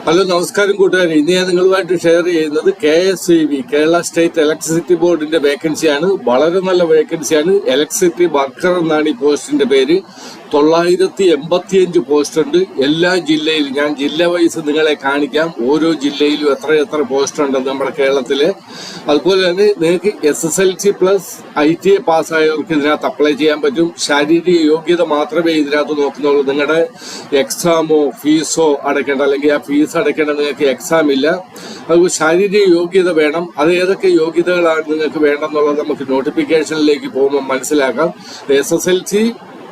Hello, നമസ്കാരം കൂട്ടുകാരെ. ഇന്ന് ഞാൻ നിങ്ങളുമായിട്ട് ഷെയർ ചെയ്യുന്നത് KSEB കേരള സ്റ്റേറ്റ് ഇലക്ട്രിസിറ്റി ബോർഡിന്റെ വേക്കൻസിയാണ്. വളരെ നല്ല വേക്കൻസിയാണ്. ഇലക്ട്രിസിറ്റി വർക്കർ എന്നാണ് ഈ പോസ്റ്റിന്റെ പേര്. 985 പോസ്റ്റ് ഉണ്ട് എല്ലാ ജില്ലയിലും. ഞാൻ ജില്ല വൈസ് നിങ്ങളെ കാണിക്കാം. ഓരോ ജില്ലയിലും എത്ര പോസ്റ്റ് ഉണ്ടെന്ന് നമ്മുടെ കേരളത്തില്. അതുപോലെ തന്നെ നിങ്ങൾക്ക് SSLC പ്ലസ് ITA പാസ്സായവർക്ക് ഇതിനകത്ത് അപ്ലൈ ചെയ്യാൻ പറ്റും. ശാരീരിക യോഗ്യത മാത്രമേ ഇതിനകത്ത് നോക്കുന്നുള്ളൂ. നിങ്ങളുടെ എക്സാമോ ഫീസോ അടയ്ക്കേണ്ട, അല്ലെങ്കിൽ ആ ഫീസ് അടയ്ക്കേണ്ട നിങ്ങൾക്ക് എക്സാം ഇല്ല. അതുപോലെ ശാരീരിക യോഗ്യത വേണം. അത് ഏതൊക്കെ യോഗ്യതകളാണ് നിങ്ങൾക്ക് വേണ്ടെന്നുള്ളത് നമുക്ക് നോട്ടിഫിക്കേഷനിലേക്ക് പോകുമ്പോൾ മനസ്സിലാക്കാം. SSLC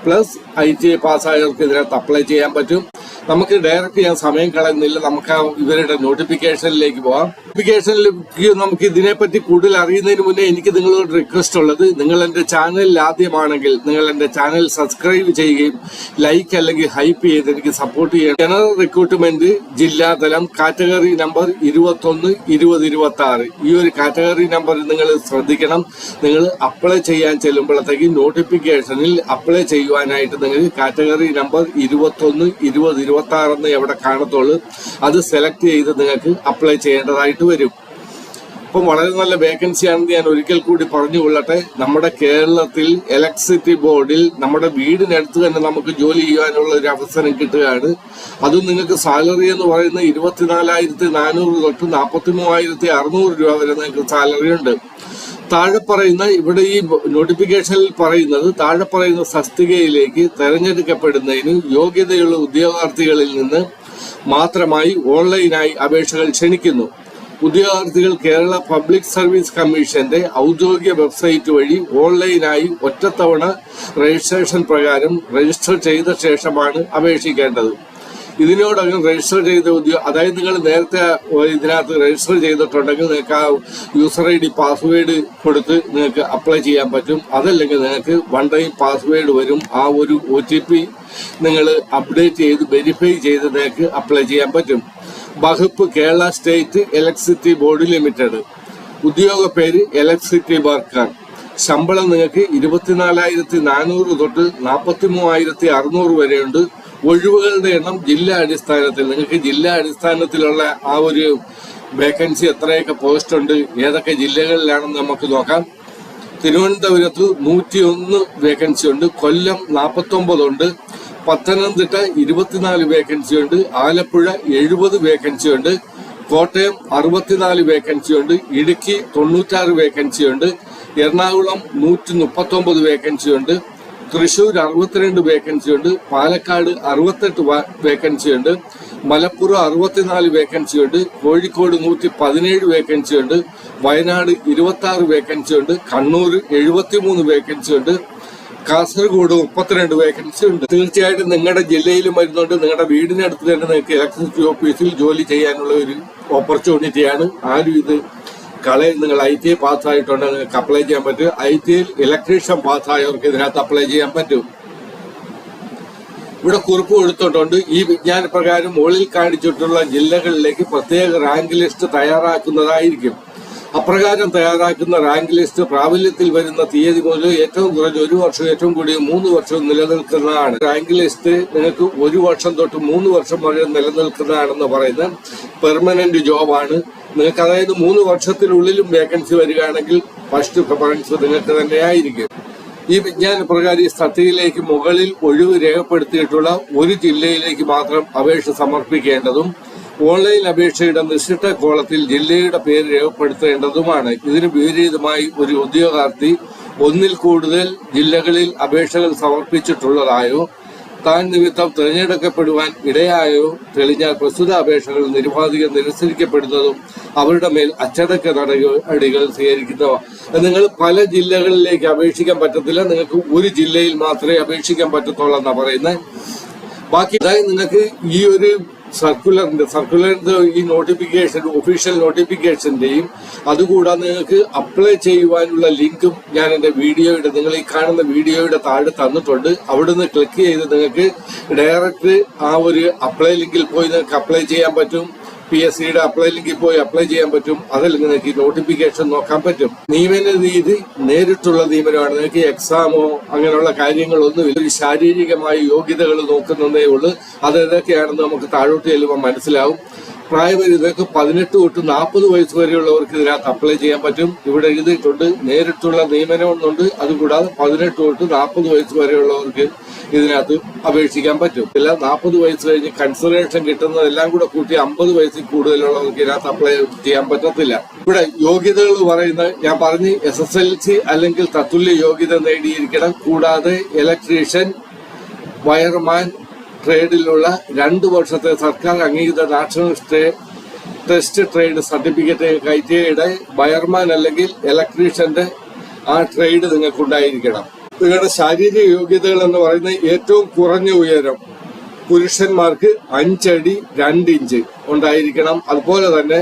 പ്ലസ് ITA പാസ്സായവർക്ക് ഇതിനകത്ത് അപ്ലൈ ചെയ്യാൻ പറ്റും. നമുക്ക് ഡയറക്റ്റ് ഞാൻ സമയം കളയുന്നില്ല, നമുക്ക് ഇവരുടെ നോട്ടിഫിക്കേഷനിലേക്ക് പോവാം. നോട്ടിഫിക്കേഷനിലേക്ക് നമുക്ക് ഇതിനെപ്പറ്റി കൂടുതൽ അറിയുന്നതിന് മുന്നേ എനിക്ക് നിങ്ങളോട് റിക്വസ്റ്റ് ഉള്ളത്, നിങ്ങൾ എന്റെ ചാനലിൽ ആദ്യമാണെങ്കിൽ നിങ്ങൾ എന്റെ ചാനൽ സബ്സ്ക്രൈബ് ചെയ്യുകയും ലൈക്ക് അല്ലെങ്കിൽ ഹൈപ്പ് ചെയ്ത് എനിക്ക് സപ്പോർട്ട് ചെയ്യണം. ജനറൽ റിക്രൂട്ട്മെന്റ് ജില്ലാതലം കാറ്റഗറി നമ്പർ 21 20 26 ഈ ഒരു കാറ്റഗറി നമ്പർ നിങ്ങൾ ശ്രദ്ധിക്കണം. നിങ്ങൾ അപ്ലൈ ചെയ്യാൻ ചെല്ലുമ്പോഴത്തേക്ക് നോട്ടിഫിക്കേഷനിൽ അപ്ലൈ ചെയ്യുവാനായിട്ട് നിങ്ങൾ കാറ്റഗറി നമ്പർ 21 20 26 എന്ന് എവിടെ കാണത്തുള്ളൂ അത് സെലക്ട് ചെയ്ത് നിങ്ങൾക്ക് അപ്ലൈ ചെയ്യേണ്ടതായിട്ട് വരും. അപ്പം വളരെ നല്ല വേക്കൻസി ആണെന്ന് ഞാൻ ഒരിക്കൽ കൂടി പറഞ്ഞുകൊള്ളട്ടെ. നമ്മുടെ കേരളത്തിൽ ഇലക്ട്രിസിറ്റി ബോർഡിൽ നമ്മുടെ വീടിനടുത്ത് തന്നെ നമുക്ക് ജോലി ചെയ്യാനുള്ള ഒരു അവസരം കിട്ടുകയാണ്. അതും നിങ്ങൾക്ക് സാലറി എന്ന് പറയുന്നത് 24,400 തൊട്ട് 43,600 രൂപ വരെ നിങ്ങൾക്ക് സാലറി ഉണ്ട്. താഴെ പറയുന്ന ഇവിടെ ഈ നോട്ടിഫിക്കേഷനിൽ പറയുന്നത്, താഴെ പറയുന്ന തസ്തികയിലേക്ക് തെരഞ്ഞെടുക്കപ്പെടുന്നതിന് യോഗ്യതയുള്ള ഉദ്യോഗാർത്ഥികളിൽ നിന്ന് മാത്രമായി ഓൺലൈനായി അപേക്ഷകൾ ക്ഷണിക്കുന്നു. ഉദ്യോഗാർത്ഥികൾ കേരള പബ്ലിക് സർവീസ് കമ്മീഷന്റെ ഔദ്യോഗിക വെബ്സൈറ്റ് വഴി ഓൺലൈനായി ഒറ്റത്തവണ രജിസ്ട്രേഷൻ പ്രകാരം രജിസ്റ്റർ ചെയ്ത ശേഷമാണ് അപേക്ഷിക്കേണ്ടത്. ഇതിനോടകം രജിസ്റ്റർ ചെയ്ത അതായത് നിങ്ങൾ നേരത്തെ ഇതിനകത്ത് രജിസ്റ്റർ ചെയ്തിട്ടുണ്ടെങ്കിൽ നിങ്ങൾക്ക് ആ യൂസർ ID പാസ്വേഡ് കൊടുത്ത് നിങ്ങൾക്ക് അപ്ലൈ ചെയ്യാൻ പറ്റും. അതല്ലെങ്കിൽ നിങ്ങൾക്ക് 1 ടൈം പാസ്വേഡ് വരും. ആ ഒരു OTP നിങ്ങൾ അപ്ഡേറ്റ് ചെയ്ത് വെരിഫൈ ചെയ്ത് നിങ്ങൾക്ക് അപ്ലൈ ചെയ്യാൻ പറ്റും. വകുപ്പ് Kerala state electricity board limited. ഉദ്യോഗ പേര് ഇലക്ട്രിസിറ്റി വർക്കർ. ശമ്പളം നിങ്ങൾക്ക് 24,400 തൊട്ട് 43,600 വരെയുണ്ട്. ഒഴിവുകളുടെ എണ്ണം ജില്ലാ അടിസ്ഥാനത്തിൽ, നിങ്ങൾക്ക് ജില്ലാ അടിസ്ഥാനത്തിലുള്ള ആ ഒരു വേക്കൻസി എത്രയൊക്കെ പോസ്റ്റ് ഉണ്ട്, ഏതൊക്കെ ജില്ലകളിലാണെന്ന് നമുക്ക് നോക്കാം. തിരുവനന്തപുരത്ത് 101 വേക്കൻസി ഉണ്ട്. കൊല്ലം 49 ഉണ്ട്. പത്തനംതിട്ട 24 വേക്കൻസി ഉണ്ട്. ആലപ്പുഴ 70 വേക്കൻസി ഉണ്ട്. കോട്ടയം 64 വേക്കൻസി ഉണ്ട്. ഇടുക്കി 96 വേക്കൻസി ഉണ്ട്. എറണാകുളം 139 വേക്കൻസി ഉണ്ട്. തൃശൂർ 62 വേക്കൻസി ഉണ്ട്. പാലക്കാട് 68 വേക്കൻസി ഉണ്ട്. മലപ്പുറം 64 വേക്കൻസി ഉണ്ട്. കോഴിക്കോട് 117 വേക്കൻസി ഉണ്ട്. വയനാട് 26 വേക്കൻസി ഉണ്ട്. കണ്ണൂർ 73 വേക്കൻസി ഉണ്ട്. കാസർഗോഡ് 32 വേക്കൻസി ഉണ്ട്. തീർച്ചയായിട്ടും നിങ്ങളുടെ ജില്ലയിലും വരുന്നുണ്ട്. നിങ്ങളുടെ വീടിനടുത്ത് തന്നെ നിങ്ങൾക്ക് ഇലക്ട്രിസിറ്റി ഓഫീസിൽ ജോലി ചെയ്യാനുള്ള ഒരു ഓപ്പർച്യൂണിറ്റിയാണ്. ആരും ഇത് കളയിൽ നിങ്ങൾ ITA പാസ്സായിട്ടുണ്ടെങ്കിൽ നിങ്ങൾക്ക് അപ്ലൈ ചെയ്യാൻ പറ്റും. ITയിൽ ഇലക്ട്രീഷ്യൻ പാസ്സായവർക്ക് ഇതിനകത്ത് അപ്ലൈ ചെയ്യാൻ പറ്റും. ഇവിടെ കുറിപ്പ് കൊടുത്തിട്ടുണ്ട്. ഈ വിജ്ഞാന പ്രകാരം മുകളിൽ കാണിച്ചിട്ടുള്ള ജില്ലകളിലേക്ക് പ്രത്യേക റാങ്ക് ലിസ്റ്റ് തയ്യാറാക്കുന്നതായിരിക്കും. അപ്രകാരം തയ്യാറാക്കുന്ന റാങ്ക് ലിസ്റ്റ് പ്രാബല്യത്തിൽ വരുന്ന തീയതി മുതൽ ഏറ്റവും കുറഞ്ഞ 1 വർഷം, ഏറ്റവും കൂടിയ 3 വർഷവും നിലനിൽക്കുന്നതാണ്. റാങ്ക് ലിസ്റ്റ് നിങ്ങൾക്ക് 1 വർഷം തൊട്ട് 3 വർഷം വരെ നിലനിൽക്കുന്നതാണെന്ന് പറയുന്നത് പെർമനന്റ് ജോബാണ്. നിങ്ങൾക്ക് അതായത് 3 വർഷത്തിനുള്ളിലും വേക്കൻസി വരികയാണെങ്കിൽ ഫസ്റ്റ് പ്രിഫറൻസ് നിങ്ങൾക്ക് തന്നെയായിരിക്കും. ഈ വിജ്ഞാന പ്രകാരം ഈ തസ്തികയിലേക്ക് മുകളിൽ ഒഴിവ് രേഖപ്പെടുത്തിയിട്ടുള്ള ഒരു ജില്ലയിലേക്ക് മാത്രം അപേക്ഷ സമർപ്പിക്കേണ്ടതും ഓൺലൈൻ അപേക്ഷയുടെ നിശ്ചിത കോളത്തിൽ ജില്ലയുടെ പേര് രേഖപ്പെടുത്തേണ്ടതുമാണ്. ഇതിന് വിപരീതമായി ഒരു ഉദ്യോഗാർത്ഥി ഒന്നിൽ കൂടുതൽ ജില്ലകളിൽ അപേക്ഷകൾ സമർപ്പിച്ചിട്ടുള്ളതായോ താൻ നിമിത്തം തിരഞ്ഞെടുക്കപ്പെടുവാൻ ഇടയായോ തെളിഞ്ഞാൽ പ്രസ്തുത അപേക്ഷകൾ നിരുപാധികം നിരസിക്കപ്പെടുന്നതും അവരുടെ മേൽ അച്ചടക്ക നടപടികൾ സ്വീകരിക്കുന്നവ. നിങ്ങൾ പല ജില്ലകളിലേക്ക് അപേക്ഷിക്കാൻ പറ്റത്തില്ല, നിങ്ങൾക്ക് ഒരു ജില്ലയിൽ മാത്രമേ അപേക്ഷിക്കാൻ പറ്റത്തുള്ളൂ എന്നാണ് പറയുന്നത്. ബാക്കി അതായത് നിങ്ങൾക്ക് ഈ ഒരു സർക്കുലറിന്റെ ഈ നോട്ടിഫിക്കേഷൻ, ഒഫീഷ്യൽ നോട്ടിഫിക്കേഷന്റെയും അതുകൂടാതെ നിങ്ങൾക്ക് അപ്ലൈ ചെയ്യുവാനുള്ള ലിങ്കും ഞാൻ എന്റെ വീഡിയോയുടെ, നിങ്ങൾ ഈ കാണുന്ന വീഡിയോയുടെ താഴെ തന്നിട്ടുണ്ട്. അവിടുന്ന് ക്ലിക്ക് ചെയ്ത് നിങ്ങൾക്ക് ഡയറക്റ്റ് ആ ഒരു അപ്ലൈ ലിങ്കിൽ പോയി നിങ്ങൾക്ക് അപ്ലൈ ചെയ്യാൻ പറ്റും. PSCയുടെ അപ്ലൈ ലിങ്കിൽ പോയി അപ്ലൈ ചെയ്യാൻ പറ്റും. അതല്ലെങ്കിൽ നിങ്ങൾക്ക് ഈ നോട്ടിഫിക്കേഷൻ നോക്കാൻ പറ്റും. നിയമന രീതി നേരിട്ടുള്ള നിയമനമാണ്. നിങ്ങൾക്ക് എക്സാമോ അങ്ങനെയുള്ള കാര്യങ്ങളൊന്നുമില്ല. ഒരു ശാരീരികമായ യോഗ്യതകൾ നോക്കുന്നതേ ഉള്ളൂ. അത് ഏതൊക്കെയാണെന്ന് നമുക്ക് താഴോട്ട് ചെല്ലുമ്പോൾ മനസ്സിലാവും. പ്രായപരിധിക്ക് 18 തൊട്ട് 40 വയസ്സ് വരെയുള്ളവർക്ക് ഇതിനകത്ത് അപ്ലൈ ചെയ്യാൻ പറ്റും. ഇവിടെ എഴുതിയിട്ടുണ്ട് നേരിട്ടുള്ള നിയമനമൊന്നുണ്ട്. അതുകൂടാതെ 18 തൊട്ട് 40 വയസ്സ് വരെയുള്ളവർക്ക് ഇതിനകത്ത് അപേക്ഷിക്കാൻ പറ്റും. എല്ലാം 40 വയസ്സ് കഴിഞ്ഞ് കൺസിഡറേഷൻ കിട്ടുന്നതെല്ലാം കൂടെ കൂട്ടി 50 വയസ്സിൽ കൂടുതലുള്ളവർക്ക് ഇതിനകത്ത് അപ്ലൈ ചെയ്യാൻ പറ്റത്തില്ല. ഇവിടെ യോഗ്യതകൾ പറയുന്നത് ഞാൻ പറഞ്ഞ് SSLC അല്ലെങ്കിൽ തത്തുല്യ യോഗ്യത നേടിയിരിക്കണം. കൂടാതെ ഇലക്ട്രീഷ്യൻ, വയർമാൻ ട്രേഡിലുള്ള 2 വർഷത്തെ സർക്കാർ അംഗീകൃത നാഷണൽ ടെസ്റ്റ് ട്രേഡ് സർട്ടിഫിക്കറ്റ് ITIയുടെ വയർമാൻ അല്ലെങ്കിൽ ഇലക്ട്രീഷ്യന്റെ ആ ട്രേഡ് നിങ്ങൾക്കുണ്ടായിരിക്കണം. നിങ്ങളുടെ ശാരീരിക യോഗ്യതകൾ എന്ന് പറയുന്നത് ഏറ്റവും കുറഞ്ഞ ഉയരം പുരുഷന്മാർക്ക് 5 അടി 2 ഇഞ്ച് ഉണ്ടായിരിക്കണം. അതുപോലെ തന്നെ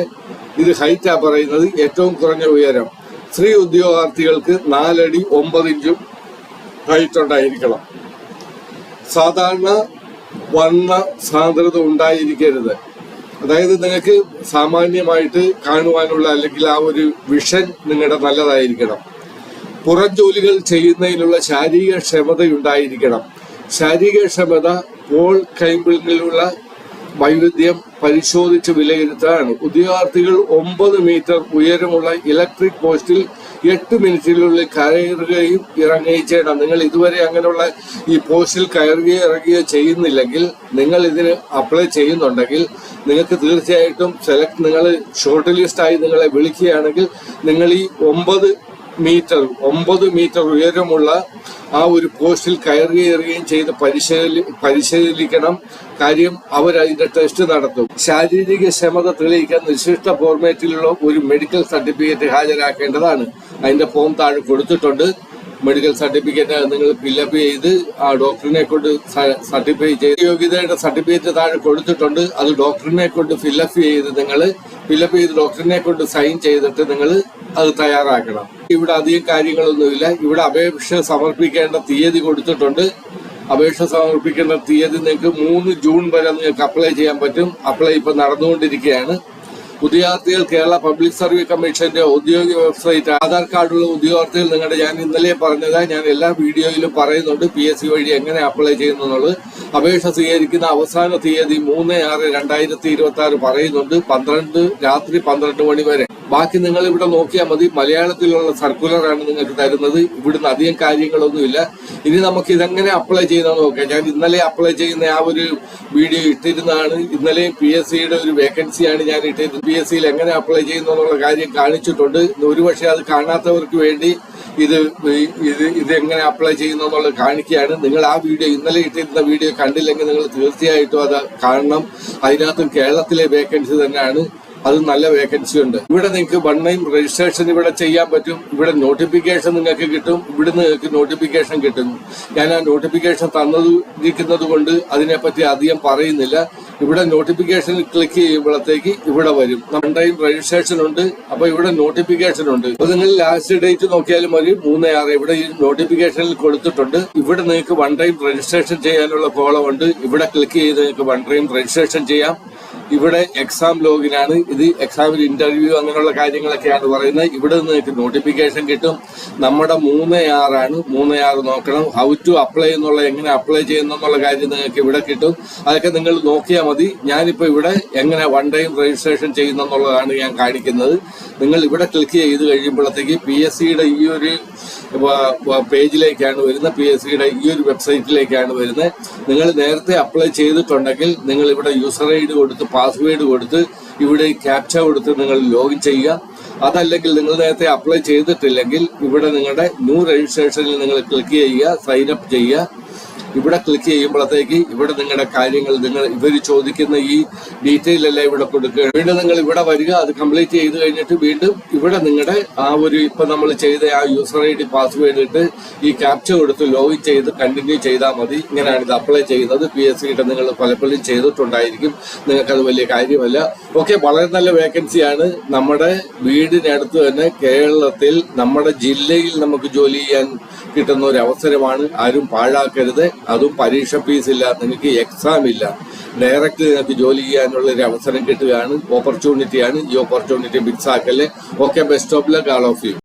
ഇത് ഹൈറ്റാ പറയുന്നത് ഏറ്റവും കുറഞ്ഞ ഉയരം. സ്ത്രീ ഉദ്യോഗാർത്ഥികൾക്ക് 4 അടി 9 ഇഞ്ചും ഹൈറ്റ് ഉണ്ടായിരിക്കണം. സാധാരണ വർണ്ണ സാന്ദ്രത ഉണ്ടായിരിക്കരുത്. അതായത് നിങ്ങൾക്ക് സാമാന്യമായിട്ട് കാണുവാനുള്ള അല്ലെങ്കിൽ ആ ഒരു വിഷൻ നിങ്ങളുടെ നല്ലതായിരിക്കണം. പുറം ജോലികൾ ചെയ്യുന്നതിനുള്ള ശാരീരിക ക്ഷമതയുണ്ടായിരിക്കണം. ശാരീരിക ക്ഷമത പോൾ കൈമ്പിളിലുള്ള വൈവിധ്യം പരിശോധിച്ച് വിലയിരുത്താനാണ്. ഉദ്യോഗാർത്ഥികൾ 9 മീറ്റർ ഉയരമുള്ള ഇലക്ട്രിക് പോസ്റ്റിൽ 8 മിനിറ്റിനുള്ളിൽ കയറുകയും ഇറങ്ങുകയും ചെയ്യണം. നിങ്ങൾ ഇതുവരെ അങ്ങനെയുള്ള ഈ പോസ്റ്റിൽ കയറുകയോ ഇറങ്ങുകയോ ചെയ്യുന്നില്ലെങ്കിൽ, നിങ്ങൾ ഇതിന് അപ്ലൈ ചെയ്യുന്നുണ്ടെങ്കിൽ നിങ്ങൾക്ക് തീർച്ചയായിട്ടും നിങ്ങൾ ഷോർട്ട് ലിസ്റ്റായി നിങ്ങളെ വിളിക്കുകയാണെങ്കിൽ നിങ്ങൾ ഈ 9 മീറ്റർ ഉയരമുള്ള ആ ഒരു പോസ്റ്റിൽ കയറുകയും ചെയ്ത് പരിശീലിക്കണം. കാര്യം അവരതിന്റെ ടെസ്റ്റ് നടത്തും. ശാരീരിക ക്ഷമത തെളിയിക്കാൻ നിർദ്ദിഷ്ട ഫോർമാറ്റിലുള്ള ഒരു മെഡിക്കൽ സർട്ടിഫിക്കറ്റ് ഹാജരാക്കേണ്ടതാണ്. അതിന്റെ ഫോം താഴെ കൊടുത്തിട്ടുണ്ട്. മെഡിക്കൽ സർട്ടിഫിക്കറ്റ് നിങ്ങൾ ഫില്ലപ്പ് ചെയ്ത് ആ ഡോക്ടറിനെ കൊണ്ട് സർട്ടിഫൈ ചെയ്ത് യോഗ്യതയുടെ സർട്ടിഫിക്കറ്റ് താഴെ കൊടുത്തിട്ടുണ്ട്. അത് ഡോക്ടറിനെ കൊണ്ട് ഫില്ലപ്പ് ചെയ്ത് ഡോക്ടറിനെ കൊണ്ട് സൈൻ ചെയ്തിട്ട് നിങ്ങൾ അത് തയ്യാറാക്കണം. ഇവിടെ അധികം കാര്യങ്ങളൊന്നുമില്ല. ഇവിടെ അപേക്ഷ സമർപ്പിക്കേണ്ട തീയതി കൊടുത്തിട്ടുണ്ട്. അപേക്ഷ സമർപ്പിക്കേണ്ട തീയതി നിങ്ങൾക്ക് 3 ജൂൺ വരെ നിങ്ങൾക്ക് അപ്ലൈ ചെയ്യാൻ പറ്റും. അപ്ലൈ ഇപ്പൊ നടന്നുകൊണ്ടിരിക്കുകയാണ്. ഉദ്യോഗാർത്ഥികൾ കേരള പബ്ലിക് സർവീസ് കമ്മീഷന്റെ ഔദ്യോഗിക വെബ്സൈറ്റ് ആധാർ കാർഡുള്ള ഉദ്യോഗാർത്ഥികൾ ഞാൻ ഇന്നലെ പറഞ്ഞതാ, ഞാൻ എല്ലാ വീഡിയോയിലും പറയുന്നുണ്ട് PSC വഴി എങ്ങനെ അപ്ലൈ ചെയ്യുന്നു എന്നുള്ളത്. അപേക്ഷ സ്വീകരിക്കുന്ന അവസാന തീയതി 3/6/2026 പറയുന്നുണ്ട്. രാത്രി 12 മണി വരെ. ബാക്കി നിങ്ങൾ ഇവിടെ നോക്കിയാൽ മതി. മലയാളത്തിലുള്ള സർക്കുലറാണ് നിങ്ങൾക്ക് തരുന്നത്. ഇവിടുന്ന് അധികം കാര്യങ്ങളൊന്നുമില്ല. ഇനി നമുക്ക് ഇതെങ്ങനെ അപ്ലൈ ചെയ്യുന്നതെന്ന് നോക്കാം. ഞാൻ ഇന്നലെ അപ്ലൈ ചെയ്യുന്ന ആ ഒരു വീഡിയോ ഇട്ടിരുന്നതാണ്. ഇന്നലെ PSCയുടെ ഒരു വേക്കൻസിയാണ് ഞാൻ ഇട്ടിരുന്നത്. PSCയിൽ എങ്ങനെ അപ്ലൈ ചെയ്യുന്നു എന്നുള്ള കാര്യം കാണിച്ചിട്ടുണ്ട്. ഒരുപക്ഷെ അത് കാണാത്തവർക്ക് വേണ്ടി ഇത് എങ്ങനെ അപ്ലൈ ചെയ്യുന്നു എന്നുള്ളത് കാണിക്കുകയാണ്. നിങ്ങൾ ആ വീഡിയോ ഇന്നലെ ഇട്ടിരുന്ന വീഡിയോ കണ്ടില്ലെങ്കിൽ നിങ്ങൾ തീർച്ചയായിട്ടും അത് കാണണം. അതിനകത്തും കേരളത്തിലെ വേക്കൻസി തന്നെയാണ്. അത് നല്ല വേക്കൻസി ഉണ്ട്. ഇവിടെ നിങ്ങൾക്ക് 1 ടൈം രജിസ്ട്രേഷൻ ഇവിടെ ചെയ്യാൻ പറ്റും. ഇവിടെ നോട്ടിഫിക്കേഷൻ നിങ്ങൾക്ക് കിട്ടും. ഇവിടുന്ന് നിങ്ങൾക്ക് നോട്ടിഫിക്കേഷൻ കിട്ടും. ഞാൻ ആ നോട്ടിഫിക്കേഷൻ തന്നിരിക്കുന്നത് കൊണ്ട് അതിനെപ്പറ്റി അധികം പറയുന്നില്ല. ഇവിടെ നോട്ടിഫിക്കേഷനിൽ ക്ലിക്ക് ചെയ്യുമ്പോഴത്തേക്ക് ഇവിടെ വരും. 1 ടൈം രജിസ്ട്രേഷൻ ഉണ്ട്. അപ്പൊ ഇവിടെ നോട്ടിഫിക്കേഷൻ ഉണ്ട്. അപ്പൊ നിങ്ങൾ ലാസ്റ്റ് ഡേറ്റ് നോക്കിയാലും മതി. 3/6 ഇവിടെ ഈ നോട്ടിഫിക്കേഷനിൽ കൊടുത്തിട്ടുണ്ട്. ഇവിടെ നിങ്ങൾക്ക് 1 ടൈം രജിസ്ട്രേഷൻ ചെയ്യാനുള്ള കോളം ഉണ്ട്. ഇവിടെ ക്ലിക്ക് ചെയ്ത് നിങ്ങൾക്ക് 1 ടൈം രജിസ്ട്രേഷൻ ചെയ്യാം. ഇവിടെ എക്സാം ലോഗിനാണ്. ഇത് എക്സാമിൽ ഇന്റർവ്യൂ അങ്ങനെയുള്ള കാര്യങ്ങളൊക്കെയാണ് പറയുന്നത്. ഇവിടെ നിന്ന് നിങ്ങൾക്ക് നോട്ടിഫിക്കേഷൻ കിട്ടും. നമ്മുടെ 3/6 ആണ്. 3/6 നോക്കണം. ഹൗ ടു അപ്ലൈ എന്നുള്ള എങ്ങനെ അപ്ലൈ ചെയ്യുന്നു എന്നുള്ള കാര്യം നിങ്ങൾക്ക് ഇവിടെ കിട്ടും. അതൊക്കെ നിങ്ങൾ നോക്കിയാൽ മതി. ഞാനിപ്പോ ഇവിടെ എങ്ങനെ 1 ടൈം രജിസ്ട്രേഷൻ ചെയ്യുന്നു എന്നുള്ളതാണ് ഞാൻ കാണിക്കുന്നത്. നിങ്ങൾ ഇവിടെ ക്ലിക്ക് ചെയ്ത് കഴിയുമ്പോഴത്തേക്ക് PSCയുടെ ഈ ഒരു പേജിലേക്കാണ് വരുന്നത്. PSCയുടെ ഈ ഒരു വെബ്സൈറ്റിലേക്കാണ് വരുന്നത്. നിങ്ങൾ നേരത്തെ അപ്ലൈ ചെയ്തിട്ടുണ്ടെങ്കിൽ നിങ്ങൾ ഇവിടെ യൂസർ ഐഡി കൊടുത്ത് പാസ്വേഡ് കൊടുത്ത് ഇവിടെ ക്യാപ്ച കൊടുത്ത് നിങ്ങൾ ലോഗിൻ ചെയ്യുക. അതല്ലെങ്കിൽ നിങ്ങൾ നേരത്തെ അപ്ലൈ ചെയ്തിട്ടില്ലെങ്കിൽ ഇവിടെ നിങ്ങളുടെ ന്യൂ രജിസ്ട്രേഷനിൽ നിങ്ങൾ ക്ലിക്ക് ചെയ്യുക, സൈൻ അപ്പ് ചെയ്യുക. ഇവിടെ ക്ലിക്ക് ചെയ്യുമ്പോഴത്തേക്ക് ഇവിടെ നിങ്ങളുടെ കാര്യങ്ങൾ ഇവർ ചോദിക്കുന്ന ഈ ഡീറ്റെയിൽ എല്ലാം ഇവിടെ കൊടുക്കുക. വീണ്ടും നിങ്ങൾ ഇവിടെ വരിക. അത് കംപ്ലീറ്റ് ചെയ്ത് കഴിഞ്ഞിട്ട് വീണ്ടും ഇവിടെ നിങ്ങളുടെ ആ ഒരു ഇപ്പൊ നമ്മൾ ചെയ്ത ആ യൂസർ ഐഡി പാസ്വേഡ് ഇട്ട് ഈ ക്യാപ്ച കൊടുത്ത് ലോഗിൻ ചെയ്ത് കണ്ടിന്യൂ ചെയ്താൽ മതി. ഇങ്ങനെയാണ് ഇത് അപ്ലൈ ചെയ്യുന്നത്. PSCയുടെ നിങ്ങൾ പലപ്പോഴും ചെയ്തിട്ടുണ്ടായിരിക്കും. നിങ്ങൾക്കത് വലിയ കാര്യമല്ല. ഓക്കെ, വളരെ നല്ല വേക്കൻസിയാണ്. നമ്മുടെ വീടിനടുത്ത് തന്നെ കേരളത്തിൽ നമ്മുടെ ജില്ലയിൽ നമുക്ക് ജോലി ചെയ്യാൻ കിട്ടുന്ന ഒരു അവസരമാണ്. ആരും പാഴാക്കരുത്. അതും പരീക്ഷ ഫീസില്ല, നിങ്ങൾക്ക് എക്സാം ഇല്ല. ഡയറക്റ്റ് നിങ്ങൾക്ക് ജോലി ചെയ്യാനുള്ള ഒരു അവസരം കിട്ടുകയാണ്. ഓപ്പർച്യൂണിറ്റിയാണ്. ഈ ഓപ്പർച്യൂണിറ്റി മിസ് ആക്കല്ലേ. Okay, best of luck all of U.